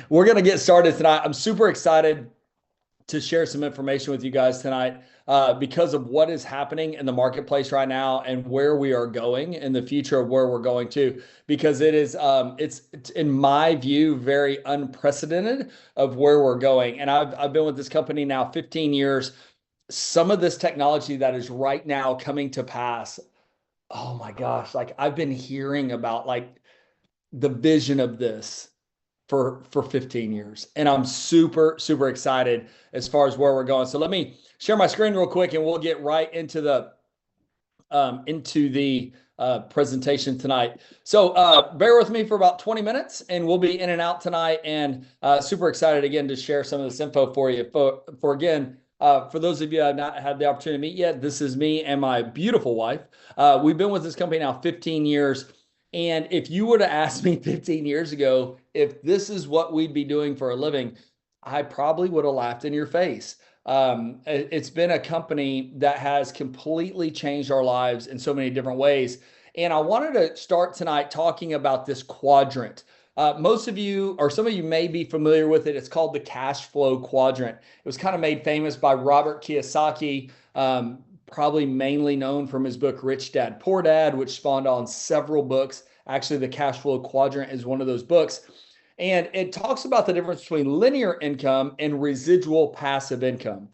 We're going to get started tonight. I'm super excited to share some information with you guys tonight because of what is happening in the marketplace right now and where we are going in the future of where we're going to. Because it's in my view very unprecedented of where we're going. And I've been with this company now 15 years. Some of this technology that is right now coming to pass. Oh my gosh! Like I've been hearing about like the vision of this for 15 years. And I'm super excited as far as where we're going. So let me share my screen real quick and we'll get right into the presentation tonight. So bear with me for about 20 minutes and we'll be in and out tonight, and super excited again to share some of this info for you. For again, for those of you who have not had the opportunity to meet yet, this is me and my beautiful wife. We've been with this company now 15 years. And if you were to ask me 15 years ago if this is what we'd be doing for a living, I probably would have laughed in your face. It's been a company that has completely changed our lives in so many different ways. And I wanted to start tonight talking about this quadrant. Most of you, or some of you may be familiar with it. It's called the cash flow quadrant. It was kind of made famous by Robert Kiyosaki, probably mainly known from his book Rich Dad Poor Dad, which spawned on several books. Actually, the cash flow quadrant is one of those books. And it talks about the difference between linear income and residual passive income.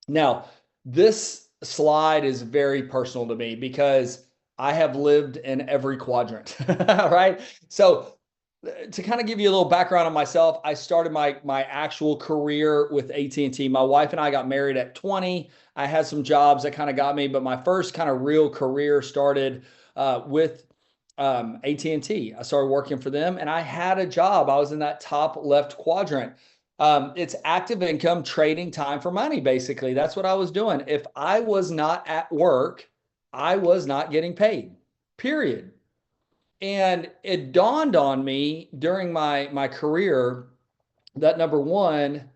Now, this slide is very personal to me because I have lived in every quadrant, right? So to kind of give you a little background on myself, I started my actual career with AT&T. My wife and I got married at 20. I had some jobs that kind of got me, but my first kind of real career started with AT&T. I started working for them and I had a job. I was in that top left quadrant. It's active income trading time for money, basically. That's what I was doing. If I was not at work, I was not getting paid, period. And it dawned on me during my career that number one,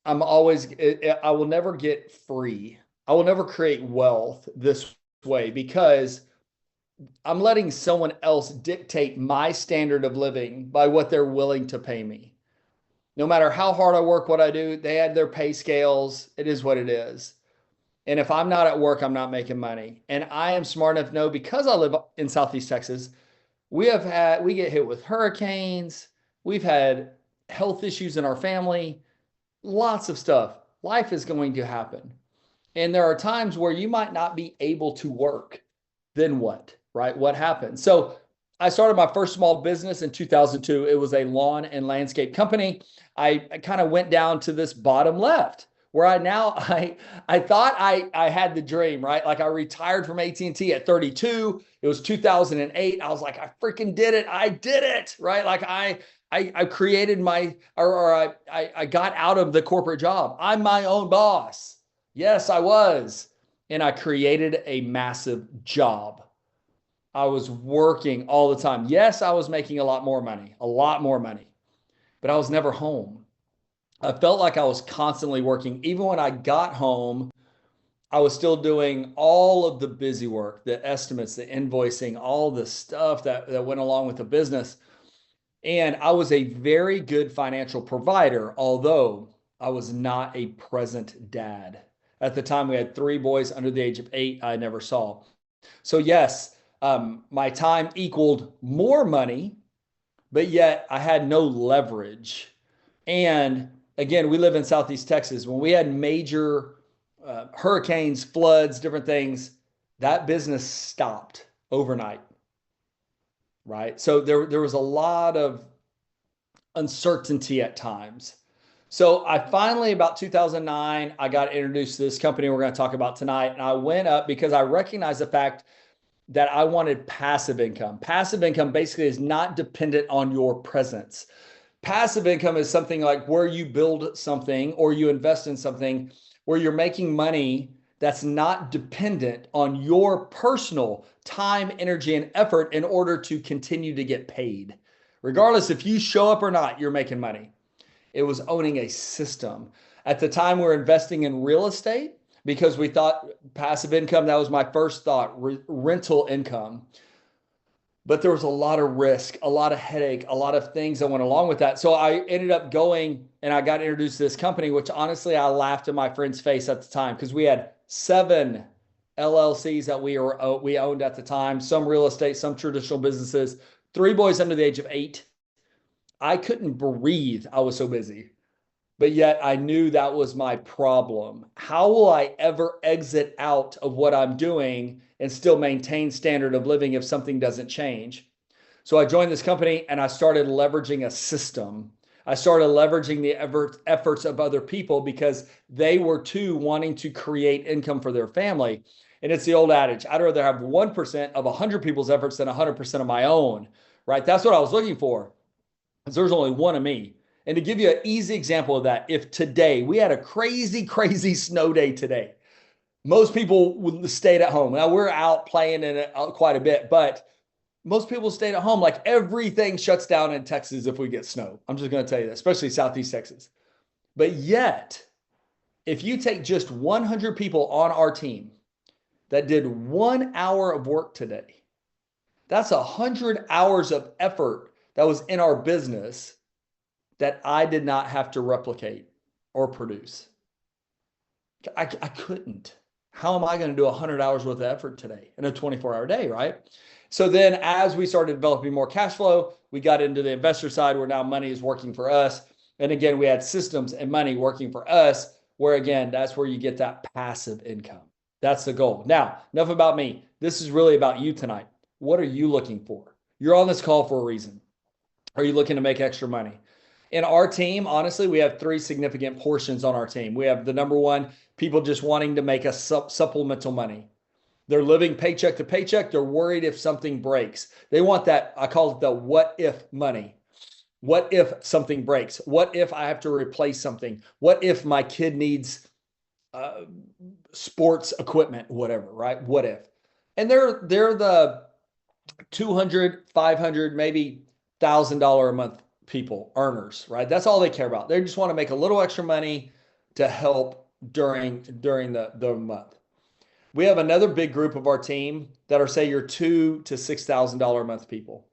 I will never get free. I will never create wealth this way because I'm letting someone else dictate my standard of living by what they're willing to pay me. No matter how hard I work, what I do, they had their pay scales. It is what it is. And if I'm not at work, I'm not making money. And I am smart enough to know, because I live in Southeast Texas, we get hit with hurricanes. We've had health issues in our family, lots of stuff. Life is going to happen. And there are times where you might not be able to work. Then what, right? What happens? So I started my first small business in 2002. It was a lawn and landscape company. I kind of went down to this bottom left where I thought I had the dream, right? Like I retired from AT&T at 32. It was 2008. I was like, I freaking did it. I did it, right? Like I created I got out of the corporate job. I'm my own boss. Yes, I was. And I created a massive job. I was working all the time. Yes, I was making a lot more money, but I was never home. I felt like I was constantly working. Even when I got home, I was still doing all of the busy work, the estimates, the invoicing, all the stuff that went along with the business. And I was a very good financial provider, although I was not a present dad. At the time, we had three boys under the age of 8 I never saw. So, yes, my time equaled more money, but yet I had no leverage. And again, we live in Southeast Texas. When we had major hurricanes, floods, different things, that business stopped overnight, right? So there was a lot of uncertainty at times. So I finally, about 2009, I got introduced to this company we're going to talk about tonight. And I went up because I recognized the fact that I wanted passive income. Passive income basically is not dependent on your presence. Passive income is something like where you build something or you invest in something where you're making money that's not dependent on your personal time, energy, and effort in order to continue to get paid. Regardless if you show up or not, you're making money. It was owning a system. At the time, we were investing in real estate because we thought passive income, that was my first thought, rental income. but there was a lot of risk, a lot of headache, a lot of things that went along with that. So I ended up going and I got introduced to this company, which honestly, I laughed in my friend's face at the time because we had 7 LLCs that we owned at the time, some real estate, some traditional businesses, 3 boys under the age of 8. I couldn't breathe. I was so busy, but yet I knew that was my problem. How will I ever exit out of what I'm doing and still maintain standard of living if something doesn't change? So I joined this company and I started leveraging a system. I started leveraging the efforts of other people because they were too wanting to create income for their family. And it's the old adage, I'd rather have 1% of 100 people's efforts than 100% of my own, right? That's what I was looking for. Because there's only one of me. And to give you an easy example of that, if today we had a crazy, crazy snow day today, most people would stayed at home. Now we're out playing in it quite a bit, but most people stayed at home. Like everything shuts down in Texas if we get snow. I'm just going to tell you that, especially Southeast Texas. But yet, if you take just 100 people on our team that did 1 hour of work today, that's 100 hours of effort that was in our business that I did not have to replicate or produce. I couldn't. How am I going to do 100 hours worth of effort today in a 24-hour day, right? So then as we started developing more cash flow, we got into the investor side where now money is working for us. And again, we had systems and money working for us, where again, that's where you get that passive income. That's the goal. Now, enough about me. This is really about you tonight. What are you looking for? You're on this call for a reason. Are you looking to make extra money? In our team, honestly, we have 3 significant portions on our team. We have the number one, people just wanting to make a supplemental money. They're living paycheck to paycheck. They're worried if something breaks. They want that, I call it the what if money. What if something breaks? What if I have to replace something? What if my kid needs sports equipment, whatever, right? What if? And they're the 200, 500, maybe $1,000 a month people, earners, right? That's all they care about. They just want to make a little extra money to help during the month. We have another big group of our team that are, say, your $2,000 to $6,000 a month people.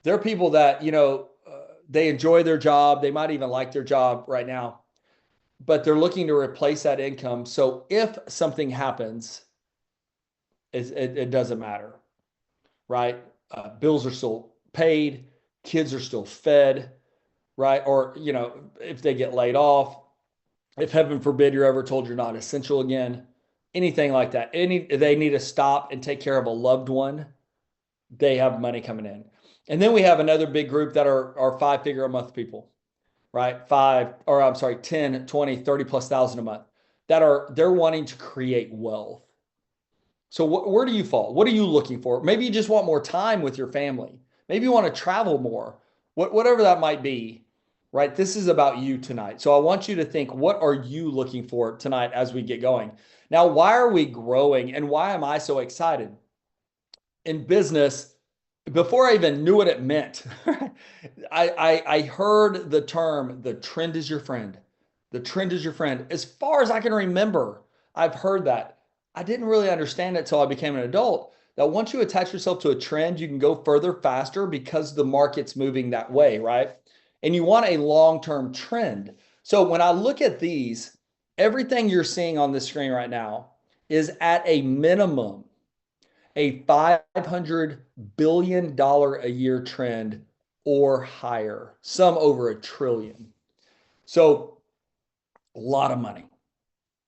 They're people that, they enjoy their job. They might even like their job right now, but they're looking to replace that income. So if something happens, it doesn't matter, right? Bills are still paid. Kids are still fed, right? Or, if they get laid off, if heaven forbid you're ever told you're not essential again, anything like that, they need to stop and take care of a loved one, they have money coming in. And then we have another big group that are 5-figure a month people, right? 10, 20, 30 plus thousand a month they're wanting to create wealth. So where do you fall? What are you looking for? Maybe you just want more time with your family. Maybe you want to travel more, whatever that might be, right? This is about you tonight. So I want you to think, what are you looking for tonight as we get going? Now, why are we growing and why am I so excited? In business, before I even knew what it meant, I heard the term, the trend is your friend. The trend is your friend. As far as I can remember, I've heard that. I didn't really understand it until I became an adult, that once you attach yourself to a trend, you can go further faster because the market's moving that way, right? And you want a long-term trend. So when I look at these, everything you're seeing on the screen right now is at a minimum a $500 billion a year trend or higher, some over $1 trillion. So a lot of money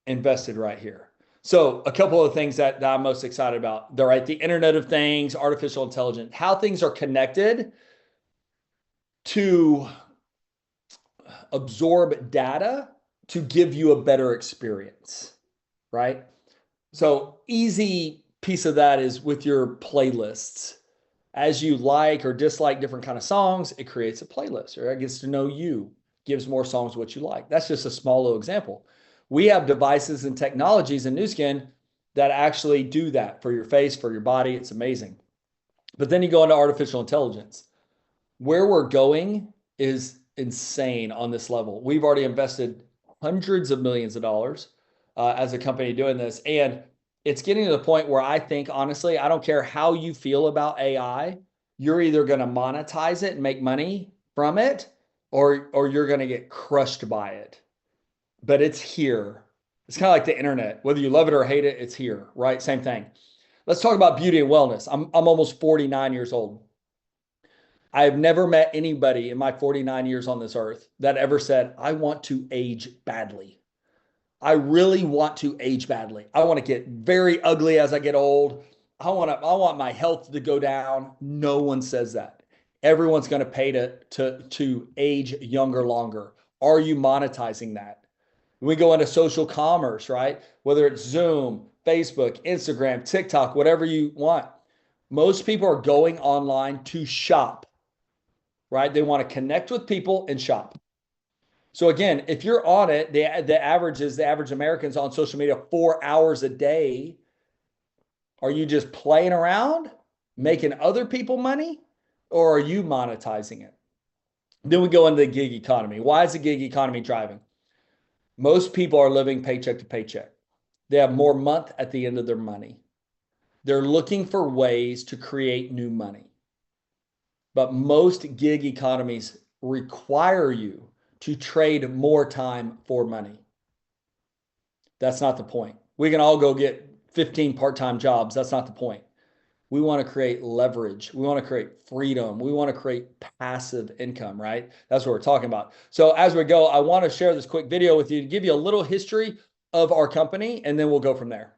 invested right here. So a couple of things that I'm most excited about. They're right, the Internet of Things, artificial intelligence, how things are connected to absorb data to give you a better experience, right? So easy piece of that is with your playlists. As you like or dislike different kind of songs, it creates a playlist, or it gets to know you, gives more songs what you like. That's just a small little example. We have devices and technologies in Nu Skin that actually do that for your face, for your body. It's amazing. But then you go into artificial intelligence. Where we're going is insane on this level. We've already invested hundreds of millions of dollars as a company doing this. And it's getting to the point where I think, honestly, I don't care how you feel about AI, you're either going to monetize it and make money from it, or you're going to get crushed by it. But it's here. It's kind of like the internet. Whether you love it or hate it, it's here, right? Same thing. Let's talk about beauty and wellness. I'm almost 49 years old. I've never met anybody in my 49 years on this earth that ever said, I want to age badly. I really want to age badly. I want to get very ugly as I get old. I want my health to go down. No one says that. Everyone's going to pay to age younger longer. Are you monetizing that? We go into social commerce, right? Whether it's Zoom, Facebook, Instagram, TikTok, whatever you want. Most people are going online to shop, right? They want to connect with people and shop. So again, if you're on it, the average American's on social media 4 hours a day. Are you just playing around, making other people money, or are you monetizing it? Then we go into the gig economy. Why is the gig economy driving? Most people are living paycheck to paycheck. They have more month at the end of their money. They're looking for ways to create new money. But most gig economies require you to trade more time for money. That's not the point. We can all go get 15 part-time jobs. That's not the point. We want to create leverage. We want to create freedom. We want to create passive income, right? That's what we're talking about. So as we go, I want to share this quick video with you to give you a little history of our company, and then we'll go from there.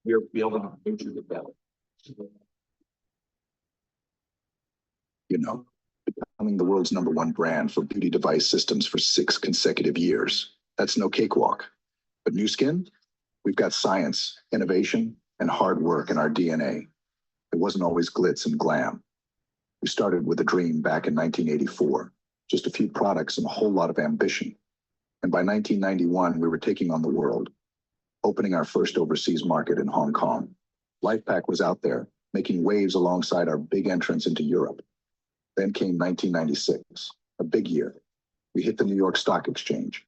We're building a future together. Becoming the world's #1 brand for beauty device systems for 6 consecutive years. That's no cakewalk. But Nu Skin, we've got science, innovation, and hard work in our DNA. It wasn't always glitz and glam. We started with a dream back in 1984, just a few products and a whole lot of ambition. And by 1991, we were taking on the world, opening our first overseas market in Hong Kong. LifePak was out there, making waves alongside our big entrance into Europe. Then came 1996, a big year. We hit the New York Stock Exchange,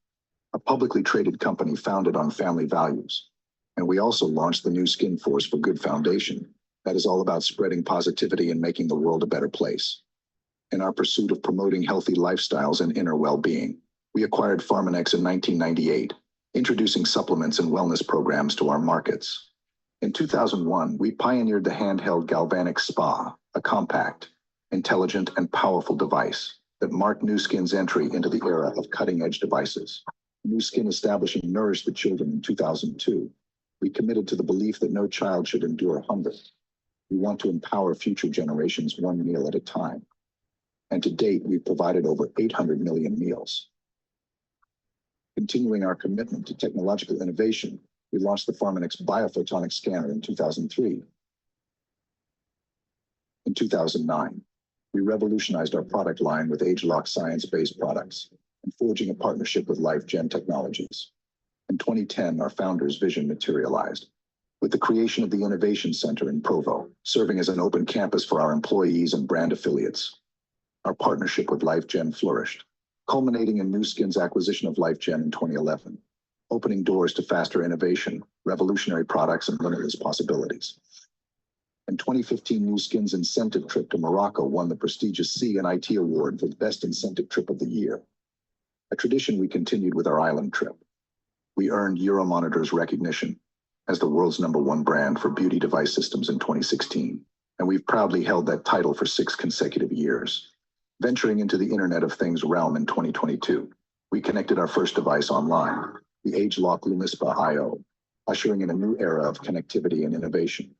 a publicly traded company founded on family values. And we also launched the Nu Skin Force for Good Foundation. That is all about spreading positivity and making the world a better place. In our pursuit of promoting healthy lifestyles and inner well-being, we acquired Pharmanex in 1998, introducing supplements and wellness programs to our markets. In 2001, we pioneered the handheld Galvanic Spa, a compact, intelligent, and powerful device that marked Nu Skin's entry into the era of cutting-edge devices. Nu Skin establishing Nourish the Children in 2002. We committed to the belief that no child should endure hunger. We want to empower future generations one meal at a time. And to date, we've provided over 800 million meals. Continuing our commitment to technological innovation, we launched the Pharmanex Biophotonic Scanner in 2003. In 2009, we revolutionized our product line with ageLOC science-based products and forging a partnership with LifeGen Technologies. In 2010, our founder's vision materialized with the creation of the Innovation Center in Provo, serving as an open campus for our employees and brand affiliates. Our partnership with LifeGen flourished, culminating in Nu Skin's acquisition of LifeGen in 2011, opening doors to faster innovation, revolutionary products, and limitless possibilities. In 2015, Nu Skin's incentive trip to Morocco won the prestigious C&IT Award for the Best Incentive Trip of the Year, a tradition we continued with our island trip. We earned Euromonitor's recognition as the world's #1 brand for beauty device systems in 2016, and we've proudly held that title for 6 consecutive years. Venturing into the Internet of Things realm in 2022, we connected our first device online, the ageLOC Lumispa IO, ushering in a new era of connectivity and innovation.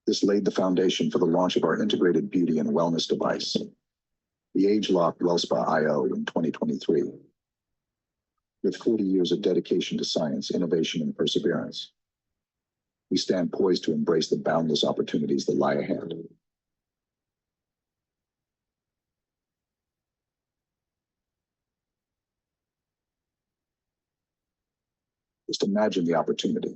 This laid the foundation for the launch of our integrated beauty and wellness device, the ageLOC WellSpa IO in 2023. With 40 years of dedication to science, innovation, and perseverance, we stand poised to embrace the boundless opportunities that lie ahead. Just imagine the opportunity.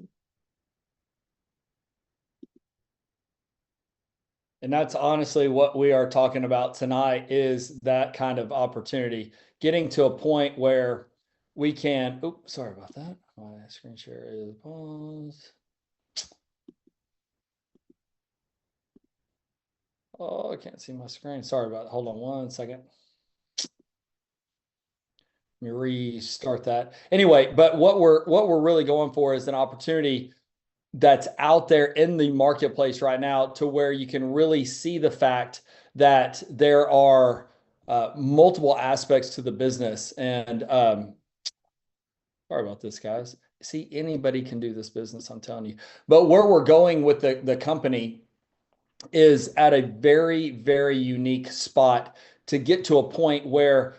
And that's honestly what we are talking about tonight, is that kind of opportunity, getting to a point where we can, oops, sorry about that. My screen share is paused. Oh, I can't see my screen. Sorry about it. Hold on one second. Let me restart that. Anyway, but what we're really going for is an opportunity that's out there in the marketplace right now to where you can really see the fact that there are multiple aspects to the business. And sorry about this, guys. See, anybody can do this business, I'm telling you. But where we're going with the company is at a very, very unique spot to get to a point where,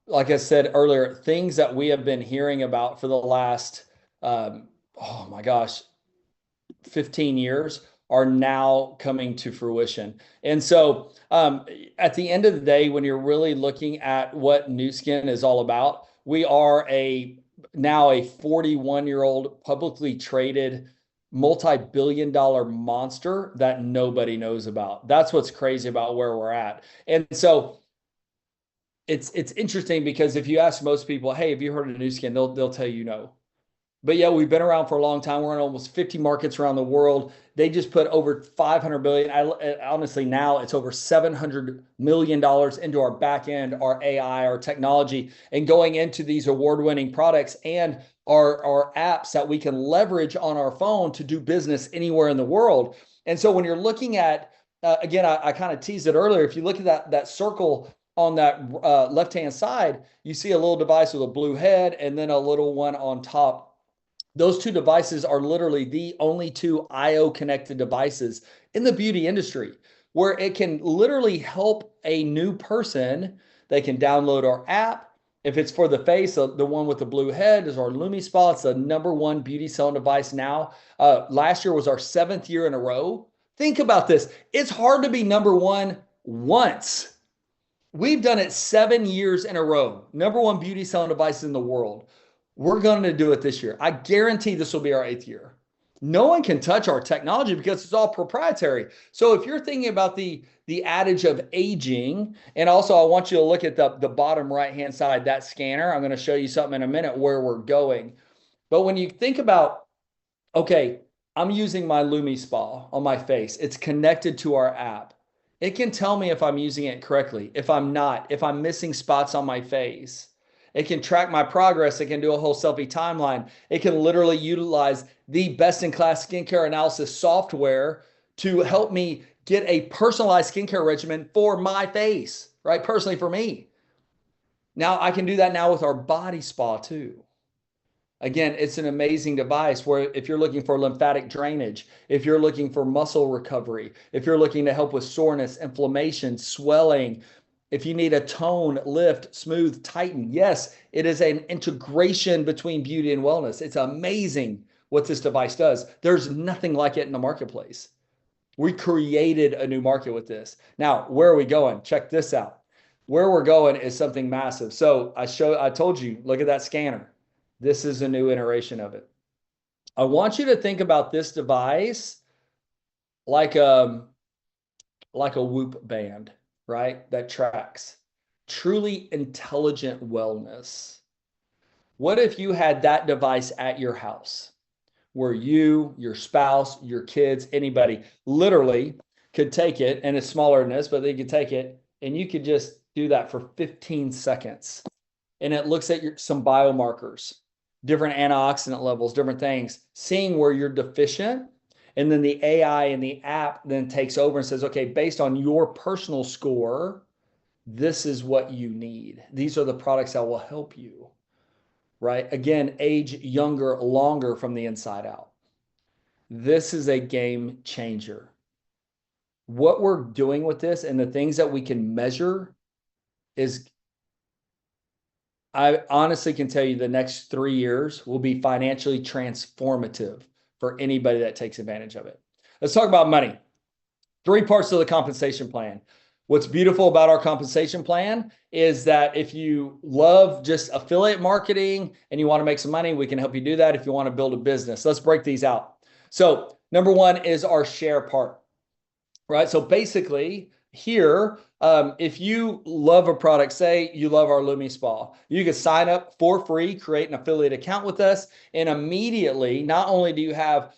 like I said earlier, things that we have been hearing about for the last, oh my gosh, 15 years are now coming to fruition. And so at the end of the day, when you're really looking at what Nu Skin is all about, we are now a 41-year-old publicly traded multi-billion dollar monster that nobody knows about. That's what's crazy about where we're at. And so it's interesting because if you ask most people, hey, have you heard of Nu Skin? They'll tell you no. But yeah, we've been around for a long time. We're in almost 50 markets around the world. They just put over 500 billion. Honestly, now it's over $700 million into our back end, our AI, our technology, and going into these award-winning products and our apps that we can leverage on our phone to do business anywhere in the world. And so when you're looking at, again, I kind of teased it earlier. If you look at that circle on that left-hand side, you see a little device with a blue head and then a little one on top. Those two devices are literally the only two IO connected devices in the beauty industry where it can literally help a new person. They can download our app. If it's for the face, the one with the blue head is our LumiSpa. It's the #1 beauty selling device now. Last year was our 7th year in a row. Think about this. It's hard to be #1 once. We've done it 7 years in a row. #1 beauty selling device in the world. We're going to do it this year. I guarantee this will be our 8th year. No one can touch our technology because it's all proprietary. So if you're thinking about the adage of aging, and also I want you to look at the bottom right-hand side, that scanner. I'm going to show you something in a minute where we're going. But when you think about, okay, I'm using my LumiSpa on my face. It's connected to our app. It can tell me if I'm using it correctly, if I'm not, if I'm missing spots on my face. It can track my progress. It can do a whole selfie timeline. It can literally utilize the best-in-class skincare analysis software to help me get a personalized skincare regimen for my face, right? Personally for me. Now I can do that now with our body spa too. Again, it's an amazing device where if you're looking for lymphatic drainage, if you're looking for muscle recovery, if you're looking to help with soreness, inflammation, swelling, if you need a tone, lift, smooth, tighten, yes, it is an integration between beauty and wellness. It's amazing what this device does. There's nothing like it in the marketplace. We created a new market with this. Now, where are we going? Check this out. Where we're going is something massive. So I told you, look at that scanner. This is a new iteration of it. I want you to think about this device like a Whoop band, right? That tracks. Truly intelligent wellness. What if you had that device at your house where you, your spouse, your kids, anybody literally could take it, and it's smaller than this, but they could take it and you could just do that for 15 seconds. And it looks at some biomarkers, different antioxidant levels, different things, seeing where you're deficient. And then the AI and the app then takes over and says, okay, based on your personal score, this is what you need. These are the products that will help you, right? Again, age younger, longer from the inside out. This is a game changer. What we're doing with this and the things that we can measure is, I honestly can tell you the next 3 years will be financially transformative for anybody that takes advantage of it. Let's talk about money. 3 parts of the compensation plan. What's beautiful about our compensation plan is that if you love just affiliate marketing and you want to make some money, we can help you do that. If you want to build a business, let's break these out. So #1 is our share part, right? So basically here, if you love a product, say you love our Lumi Spa, you can sign up for free, create an affiliate account with us, and immediately, not only do you have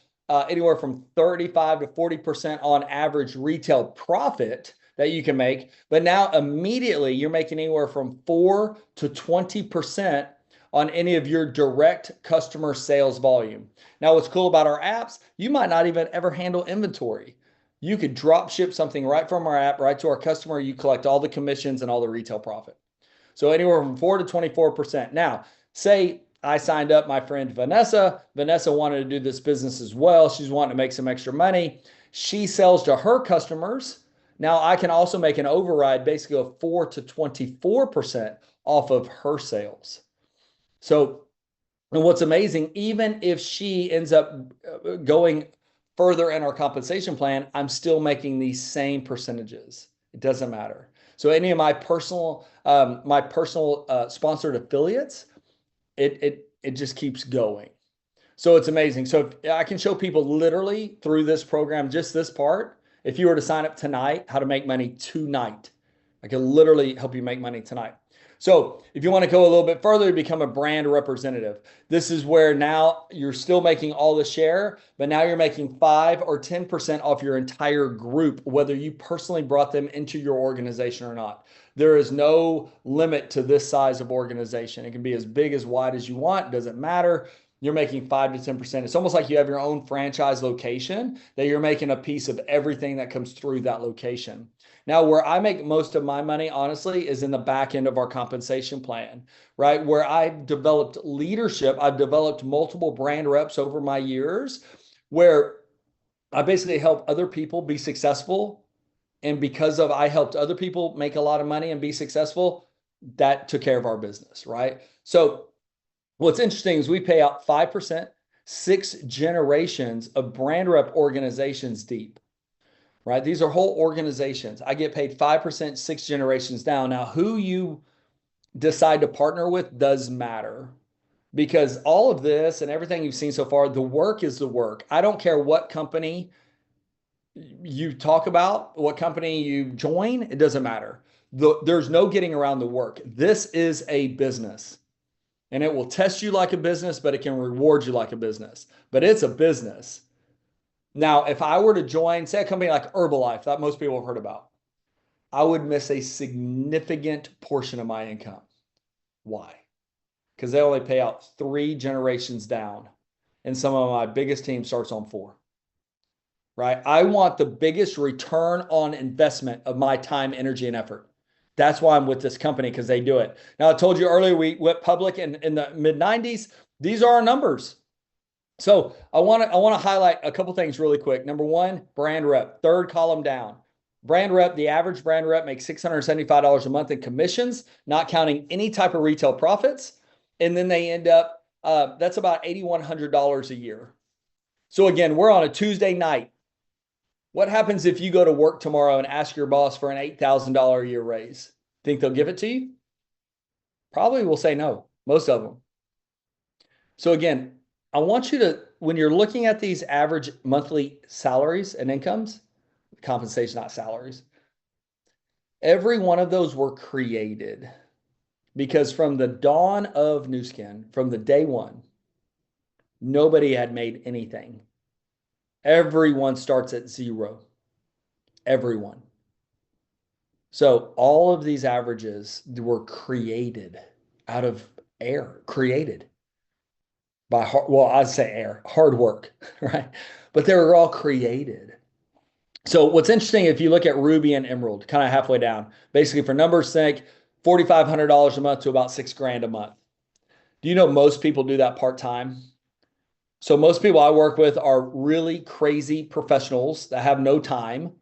anywhere from 35 to 40% on average retail profit that you can make, but now immediately you're making anywhere from 4 to 20% on any of your direct customer sales volume. Now, what's cool about our apps, you might not even ever handle inventory. You could drop ship something right from our app, right to our customer. You collect all the commissions and all the retail profit. So anywhere from 4 to 24%. Now, say I signed up my friend Vanessa. Vanessa wanted to do this business as well. She's wanting to make some extra money. She sells to her customers. Now I can also make an override, basically of 4 to 24% off of her sales. So, and what's amazing, even if she ends up going further in our compensation plan, I'm still making these same percentages. It doesn't matter. So any of my personal sponsored affiliates, it just keeps going. So it's amazing. So if I can show people literally through this program, just this part, if you were to sign up tonight, how to make money tonight. I can literally help you make money tonight. So if you want to go a little bit further, become a brand representative. This is where now you're still making all the share, but now you're making 5 or 10% off your entire group, whether you personally brought them into your organization or not. There is no limit to this size of organization. It can be as big as wide as you want. It doesn't matter. You're making 5 to 10%. It's almost like you have your own franchise location that you're making a piece of everything that comes through that location. Now, where I make most of my money, honestly, is in the back end of our compensation plan, right? Where I've developed leadership, I've developed multiple brand reps over my years, where I basically help other people be successful. And because of I helped other people make a lot of money and be successful, that took care of our business, right? So what's interesting is we pay out 5%, 6 generations of brand rep organizations deep. Right? These are whole organizations. I get paid 5%, 6 generations down. Now, who you decide to partner with does matter, because all of this and everything you've seen so far, the work is the work. I don't care what company you talk about, what company you join, it doesn't matter. There's no getting around the work. This is a business, and it will test you like a business, but it can reward you like a business. But it's a business. Now, if I were to join, say, a company like Herbalife that most people have heard about, I would miss a significant portion of my income. Why? Because they only pay out 3 generations down, and some of my biggest team starts on 4. Right? I want the biggest return on investment of my time, energy, and effort. That's why I'm with this company, because they do it. Now, I told you earlier, we went public in the mid-90s. These are our numbers. So I want to highlight a couple things really quick. Number one, brand rep, third column down. Brand rep, the average brand rep makes $675 a month in commissions, not counting any type of retail profits. And then they end up, that's about $8,100 a year. So again, we're on a Tuesday night. What happens if you go to work tomorrow and ask your boss for an $8,000 a year raise? Think they'll give it to you? Probably will say no, most of them. So again, I want you to, when you're looking at these average monthly salaries and incomes, compensation, not salaries, every one of those were created because from the dawn of Nu Skin, from the day one, nobody had made anything. Everyone starts at 0. Everyone. So all of these averages were created out of air, created by I'd say hard work, right? But they were all created. So what's interesting, if you look at Ruby and Emerald, kind of halfway down, basically for numbers' sake, $4,500 a month to about $6,000 a month. Do you know most people do that part-time? So most people I work with are really crazy professionals that have no time,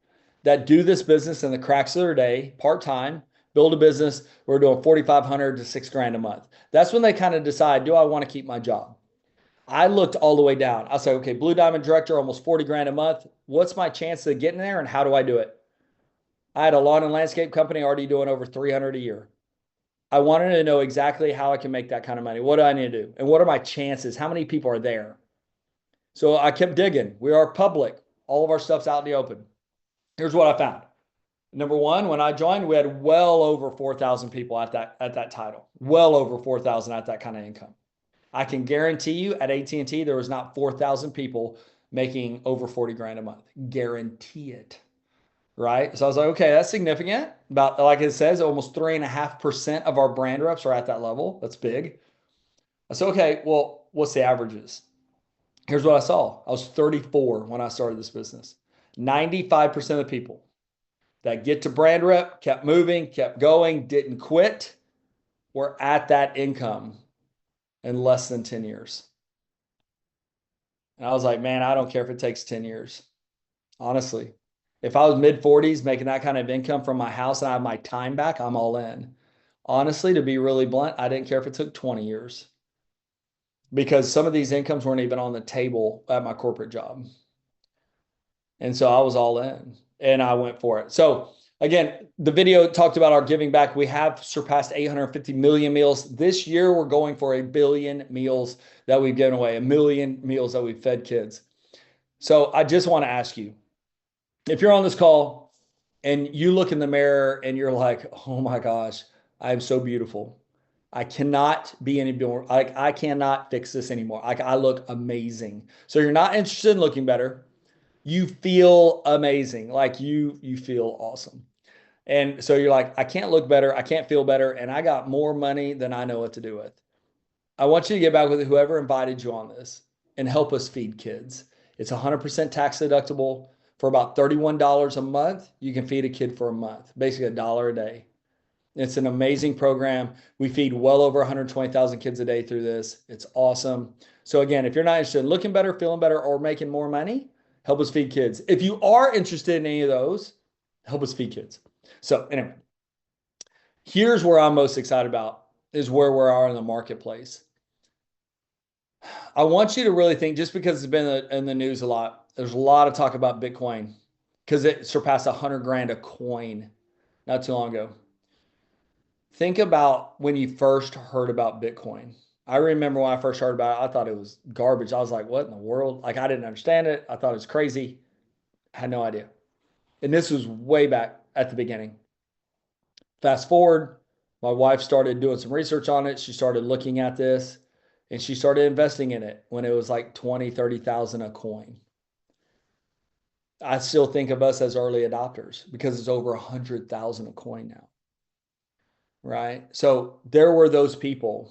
that do this business in the cracks of their day, part-time, build a business. We're doing $4,500 to $6,000 a month. That's when they kind of decide, do I want to keep my job? I looked all the way down. I said, okay, Blue Diamond Director, almost $40,000 a month. What's my chance of getting there, and how do I do it? I had a lawn and landscape company already doing over $300 a year. I wanted to know exactly how I can make that kind of money. What do I need to do? And what are my chances? How many people are there? So I kept digging. We are public. All of our stuff's out in the open. Here's what I found. Number one, when I joined, we had well over 4,000 people at that title, well over 4,000 at that kind of income. I can guarantee you at AT&T, there was not 4,000 people making over 40 grand a month. Guarantee it. Right. So I was like, okay, that's significant. About, like it says, almost 3.5% of our brand reps are at that level. That's big. I said, okay, well, what's the averages? Here's what I saw. I was 34 when I started this business. 95% of the people that get to brand rep, kept moving, kept going, didn't quit, were at that income in less than 10 years. And I was like, man, I don't care if it takes 10 years. Honestly, if I was mid 40s making that kind of income from my house and I have my time back, I'm all in. Honestly, to be really blunt, I didn't care if it took 20 years because some of these incomes weren't even on the table at my corporate job. And so I was all in and I went for it. So again, the video talked about our giving back. We have surpassed 850 million meals. This year, we're going for 1 billion meals that we've given away, 1 million meals that we've fed kids. So I just want to ask you, if you're on this call and you look in the mirror and you're like, oh my gosh, I am so beautiful. I cannot be any more, like I cannot fix this anymore. Like I look amazing. So you're not interested in looking better. You feel amazing. Like you feel awesome. And so you're like, I can't look better. I can't feel better. And I got more money than I know what to do with. I want you to get back with whoever invited you on this and help us feed kids. It's 100% tax deductible. For about $31 a month, you can feed a kid for a month, basically $1 a day. It's an amazing program. We feed well over 120,000 kids a day through this. It's awesome. So again, if you're not interested in looking better, feeling better, or making more money, help us feed kids. If you are interested in any of those, help us feed kids. So anyway, here's where I'm most excited about is where we are in the marketplace. I want you to really think, just because it's been in the news a lot, there's a lot of talk about Bitcoin because it surpassed 100 grand a coin not too long ago. Think about when you first heard about Bitcoin. I remember when I first heard about it, I thought it was garbage. I was like, what in the world? Like, I didn't understand it. I thought it was crazy. I had no idea. And this was way back at the beginning. Fast forward, my wife started doing some research on it. She started looking at this and she started investing in it when it was like 20, 30,000 a coin. I still think of us as early adopters because it's over 100,000 a coin now. Right? So there were those people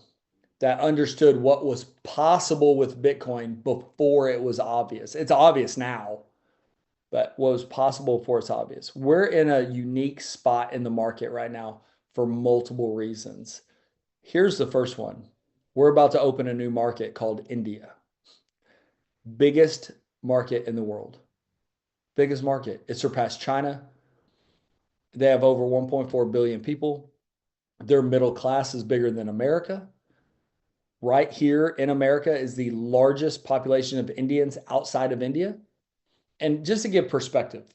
that understood what was possible with Bitcoin before it was obvious. It's obvious now, but what was possible before it's obvious. We're in a unique spot in the market right now for multiple reasons. Here's the first one. We're about to open a new market called India. Biggest market in the world. Biggest market. It surpassed China. They have over 1.4 billion people. Their middle class is bigger than America. Right here in America is the largest population of Indians outside of India. And just to give perspective,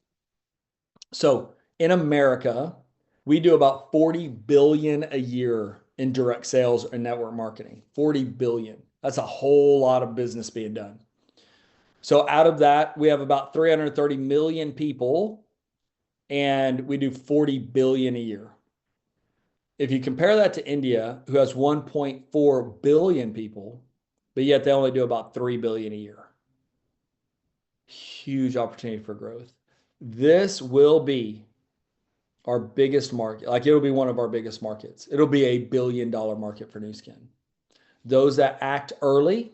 so in America, we do about 40 billion a year in direct sales and network marketing. 40 billion. That's a whole lot of business being done. So out of that, we have about 330 million people and we do 40 billion a year. If you compare that to India, who has 1.4 billion people, but yet they only do about 3 billion a year. Huge opportunity for growth. This will be our biggest market. Like it'll be one of our biggest markets. It'll be $1 billion market for Nu Skin. Those that act early,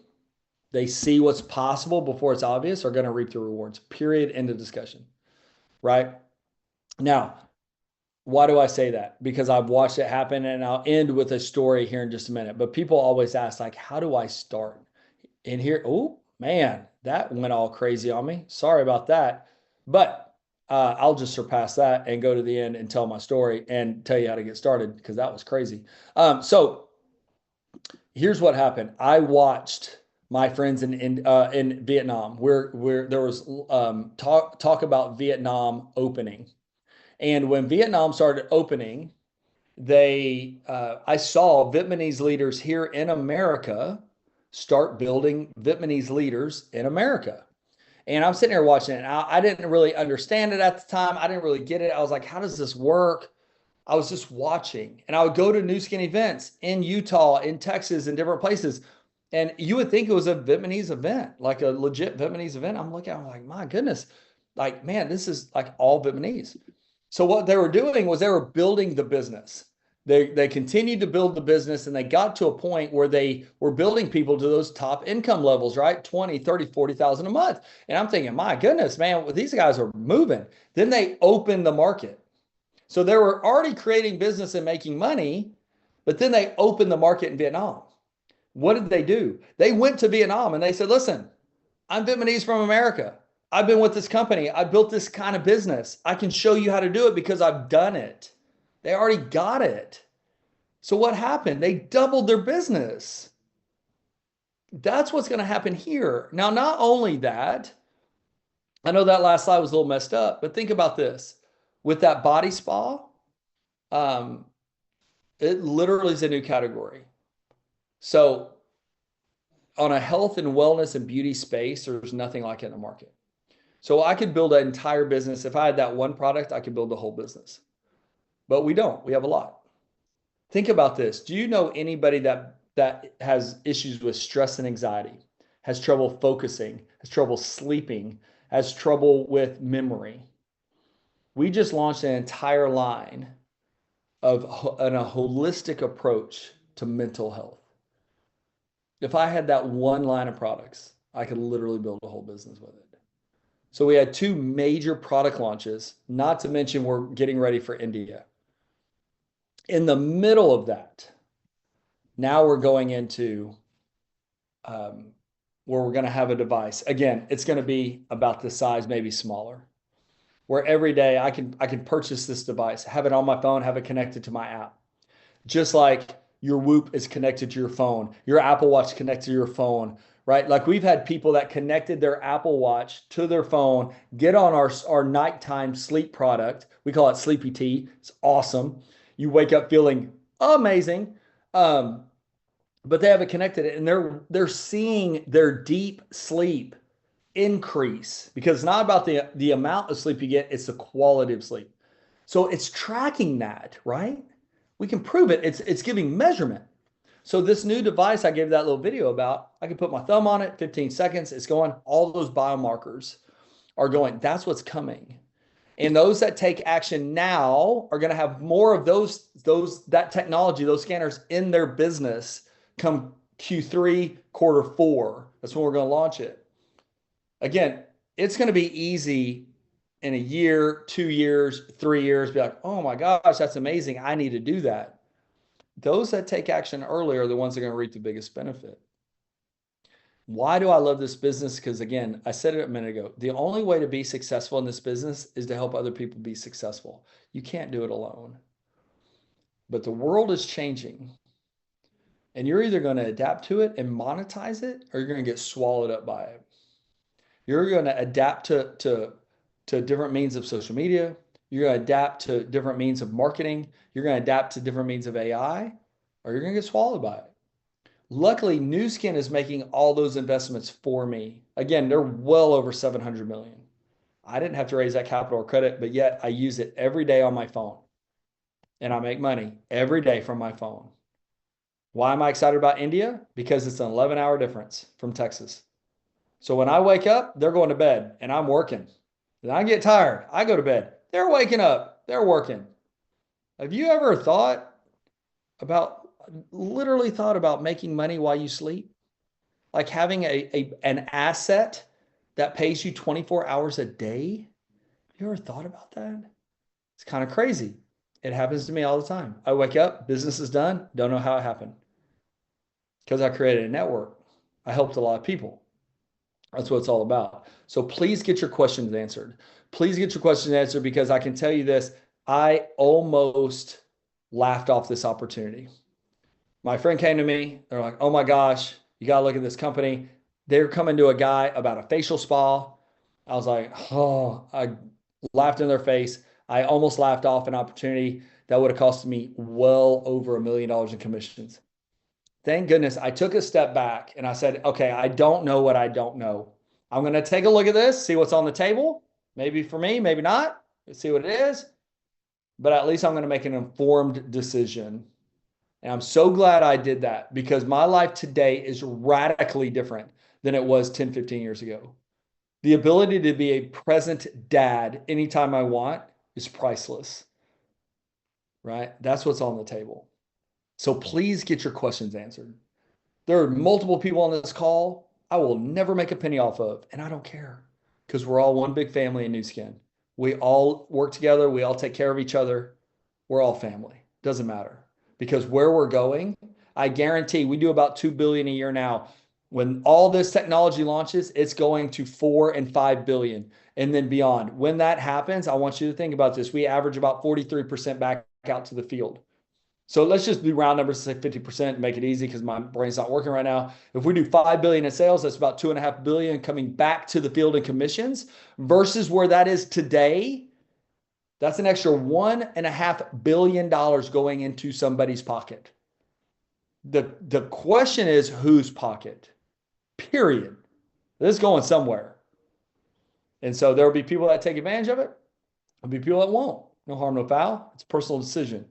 they see what's possible before it's obvious, are going to reap the rewards. Period. End of discussion. Right? Now, why do I say that? Because I've watched it happen, and I'll end with a story here in just a minute. But people always ask, like, how do I start? And here, oh man, that went all crazy on me. Sorry about that. But I'll just surpass that and go to the end and tell my story and tell you how to get started because that was crazy. So here's what happened. I watched my friends in Vietnam, where there was talk about Vietnam opening. And when Vietnam started opening, I saw Vietnamese leaders here in America start building Vietnamese leaders in America. And I'm sitting here watching it. And I didn't really understand it at the time. I didn't really get it. I was like, how does this work? I was just watching. And I would go to Nu Skin events in Utah, in Texas, in different places. And you would think it was a Vietnamese event, like a legit Vietnamese event. I'm looking, I'm like, my goodness, like, man, this is like all Vietnamese. So what they were doing was they were building the business. They continued to build the business, and they got to a point where they were building people to those top income levels, right? 20, 30, 40,000 a month. And I'm thinking, my goodness, man, these guys are moving. Then they opened the market. So they were already creating business and making money, but then they opened the market in Vietnam. What did they do? They went to Vietnam and they said, listen, I'm Vietnamese from America. I've been with this company. I built this kind of business. I can show you how to do it because I've done it. They already got it. So what happened? They doubled their business. That's what's going to happen here. Now, not only that, I know that last slide was a little messed up, but think about this. With that body spa, it literally is a new category. So on a health and wellness and beauty space, there's nothing like it in the market. So I could build an entire business. If I had that one product, I could build a whole business. But we don't. We have a lot. Think about this. Do you know anybody that has issues with stress and anxiety, has trouble focusing, has trouble sleeping, has trouble with memory? We just launched an entire line of a holistic approach to mental health. If I had that one line of products, I could literally build a whole business with it. So we had 2 major product launches, not to mention we're getting ready for India. In the middle of that, now we're going into where we're going to have a device. Again, it's going to be about the size, maybe smaller, where every day I can purchase this device, have it on my phone, have it connected to my app. Just like your Whoop is connected to your phone, your Apple Watch connected to your phone, right? Like we've had people that connected their Apple Watch to their phone, get on our nighttime sleep product. We call it Sleepy Tea. It's awesome. You wake up feeling amazing. But they haven't connected it, and they're seeing their deep sleep increase, because it's not about the amount of sleep you get, it's the quality of sleep. So it's tracking that, right? We can prove it. It's giving measurement. So this new device I gave that little video about, I can put my thumb on it, 15 seconds, it's going, all those biomarkers are going. That's what's coming. And those that take action now are going to have more of that technology, those scanners in their business come Q3, Q4. That's when we're going to launch it. Again, it's going to be easy in a year, 2 years, 3 years, be like, oh my gosh, that's amazing. I need to do that. Those that take action early are the ones that are going to reap the biggest benefit. Why do I love this business? Because again, I said it a minute ago, the only way to be successful in this business is to help other people be successful. You can't do it alone. But the world is changing. And you're either going to adapt to it and monetize it, or you're going to get swallowed up by it. You're going to adapt to different means of social media. You're going to adapt to different means of marketing. You're going to adapt to different means of AI, or you're going to get swallowed by it. Luckily, Nu Skin is making all those investments for me. Again, they're well over 700 million. I didn't have to raise that capital or credit, but yet I use it every day on my phone. And I make money every day from my phone. Why am I excited about India? Because it's an 11-hour difference from Texas. So when I wake up, they're going to bed and I'm working. And I get tired, I go to bed. They're waking up, they're working. Have you ever literally thought about making money while you sleep? Like having an asset that pays you 24 hours a day? Have you ever thought about that? It's kind of crazy. It happens to me all the time. I wake up, business is done, don't know how it happened. Because I created a network. I helped a lot of people. That's what it's all about. So please get your questions answered. Please get your questions answered, because I can tell you this, I almost laughed off this opportunity. My friend came to me. They're like, oh my gosh, you got to look at this company. They're coming to a guy about a facial spa. I was like, oh, I laughed in their face. I almost laughed off an opportunity that would have cost me well over $1 million in commissions. Thank goodness I took a step back and I said, okay, I don't know what I don't know. I'm going to take a look at this, see what's on the table. Maybe for me, maybe not. Let's see what it is. But at least I'm going to make an informed decision. And I'm so glad I did that because my life today is radically different than it was 10, 15 years ago. The ability to be a present dad anytime I want is priceless, right? That's what's on the table. So please get your questions answered. There are multiple people on this call I will never make a penny off of, and I don't care because we're all one big family in Nu Skin. We all work together. We all take care of each other. We're all family. Doesn't matter because where we're going, I guarantee we do about 2 billion a year now. When all this technology launches, it's going to 4 and 5 billion and then beyond. When that happens, I want you to think about this. We average about 43% back out to the field. So let's just do round numbers, say 50%, make it easy because my brain's not working right now. If we do 5 billion in sales, that's about 2.5 billion coming back to the field in commissions versus where that is today. That's an extra $1.5 billion going into somebody's pocket. The question is whose pocket? Period. This is going somewhere. And so there will be people that take advantage of it. There'll be people that won't. No harm, no foul. It's a personal decision.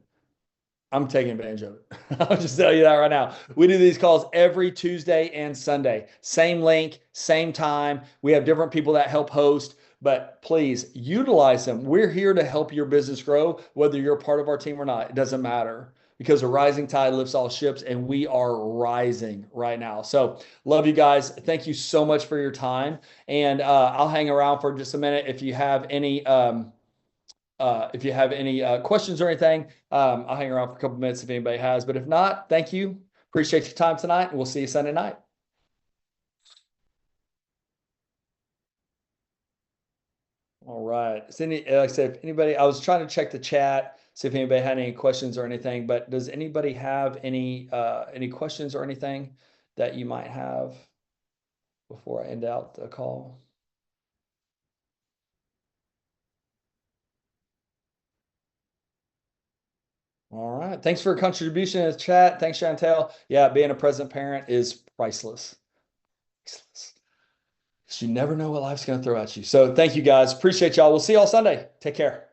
I'm taking advantage of it. I'll just tell you that right now. We do these calls every Tuesday and Sunday. Same link, same time. We have different people that help host, but please utilize them. We're here to help your business grow, whether you're a part of our team or not. It doesn't matter because a rising tide lifts all ships, and we are rising right now. So love you guys. Thank you so much for your time. And I'll hang around for just a minute if you have any questions or anything. I'll hang around for a couple minutes if anybody has, but if not, thank you. Appreciate your time tonight, and we'll see you Sunday night. All right. So like I said, if anybody, I was trying to check the chat, see if anybody had any questions or anything, but does anybody have any questions or anything that you might have before I end out the call? All right. Thanks for your contribution in the chat. Thanks, Chantel. Yeah, being a present parent is priceless. Priceless. You never know what life's going to throw at you. So thank you guys. Appreciate y'all. We'll see y'all Sunday. Take care.